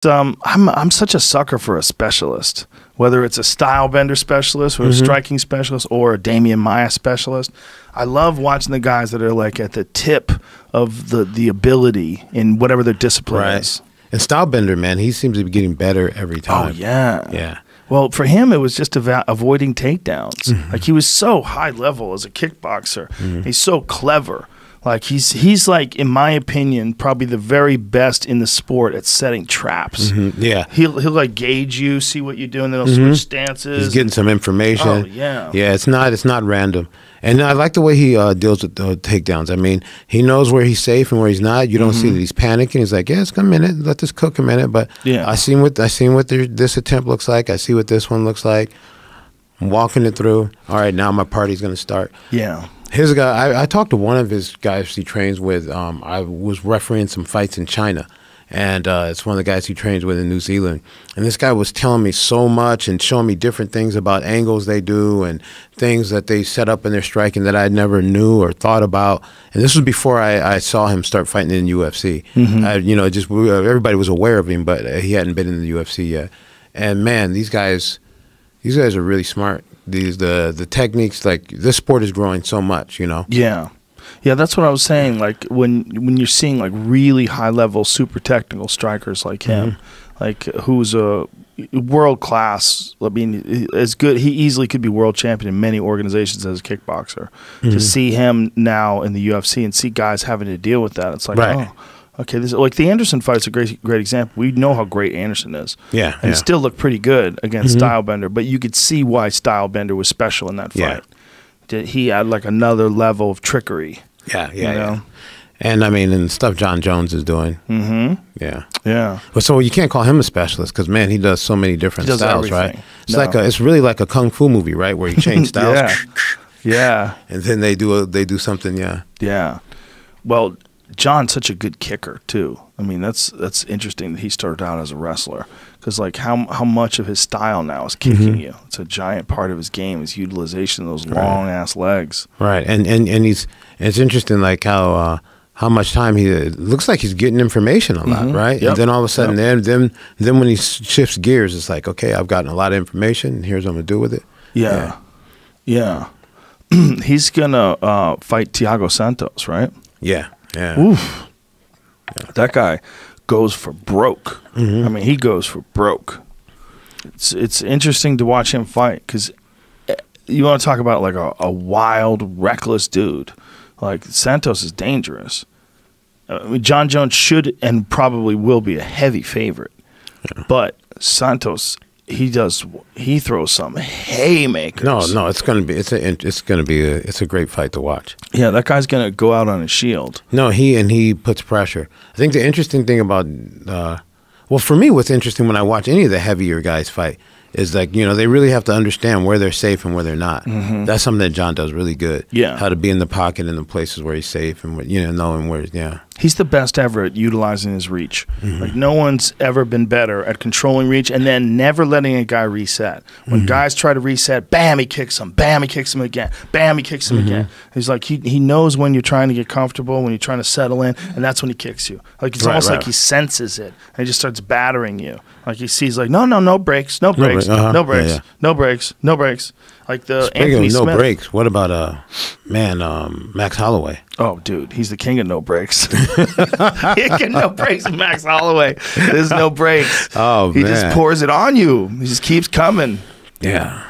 I'm such a sucker for a specialist, whether it's a style bender specialist or a striking specialist or a Damian Maia specialist. I love watching the guys that are like at the tip of the ability in whatever their discipline is. And style bender, man, he seems to be getting better every time. Oh yeah, yeah. Well, for him, it was just about avoiding takedowns. Like he was so high level as a kickboxer. He's so clever. Like he's like, in my opinion, probably the very best in the sport at setting traps. Yeah, he'll like gauge you, see what you're doing, then he'll switch stances. He's getting some information. Oh yeah, yeah. It's not random, and I like the way he deals with the takedowns. I mean, he knows where he's safe and where he's not. You don't see that he's panicking. He's like, yeah, it's a minute, let this cook a minute. But yeah, I seen what this attempt looks like. I see what this one looks like. I'm walking it through. All right, now my party's gonna start. Yeah. His guy, I talked to one of his guys he trains with. I was refereeing some fights in China, and it's one of the guys he trains with in New Zealand. And this guy was telling me so much and showing me different things about angles they do and things that they set up in their striking that I never knew or thought about. And this was before I saw him start fighting in UFC. You know, just everybody was aware of him, but he hadn't been in the UFC yet. And man, these guys are really smart. The techniques, like this sport is growing so much, you know. Yeah, that's what I was saying. Like when you're seeing like really high level, super technical strikers like him, like who's a world class. I mean, as good. He easily could be world champion in many organizations as a kickboxer. To see him now in the UFC and see guys having to deal with that, it's like, oh. Okay, this like the Anderson fight's a great example. We know how great Anderson is. Yeah, and it still looked pretty good against Stylebender, but you could see why Stylebender was special in that fight. He had like another level of trickery. Yeah. And I mean, and stuff John Jones is doing. Yeah. But so you can't call him a specialist because man, he does so many different styles, right? It's it's really like a kung fu movie, right, where you change styles. Yeah. And then they do something. Yeah. Well, John's such a good kicker too. I mean, that's interesting that he started out as a wrestler because like how much of his style now is kicking you. It's a giant part of his game, his utilization of those long ass legs. Right, and it's interesting like how much time it looks like he's getting information a lot, right? And then all of a sudden, then when he shifts gears, it's like, okay, I've gotten a lot of information. And here's what I'm gonna do with it. Yeah. He's gonna fight Thiago Santos, right? Yeah. Oof. That guy goes for broke. I mean, he goes for broke. It's interesting to watch him fight because you want to talk about like a wild, reckless dude. Like Santos is dangerous. I mean, John Jones should and probably will be a heavy favorite, but Santos. He throws some haymakers. No, it's a great fight to watch. Yeah, that guy's gonna go out on his shield. No, he puts pressure. I think the interesting thing about well, for me, what's interesting when I watch any of the heavier guys fight is like, you know, they really have to understand where they're safe and where they're not. That's something that John does really good. Yeah, how to be in the pocket in the places where he's safe and knowing where. He's the best ever at utilizing his reach. Like no one's ever been better at controlling reach and then never letting a guy reset. When guys try to reset, bam, he kicks him. Bam, he kicks him again. Bam, he kicks him again. He's like he knows when you're trying to get comfortable, when you're trying to settle in, and that's when he kicks you. Like it's almost like he senses it and he just starts battering you. Like he sees like no breaks, no breaks, no breaks, no breaks, no breaks. Like the Speaking Anthony of no Smith. breaks, what about Max Holloway? Oh, dude, he's the king of no breaks. He can no breaks with Max Holloway. There's no breaks. Oh, he just pours it on you. He just keeps coming. Yeah.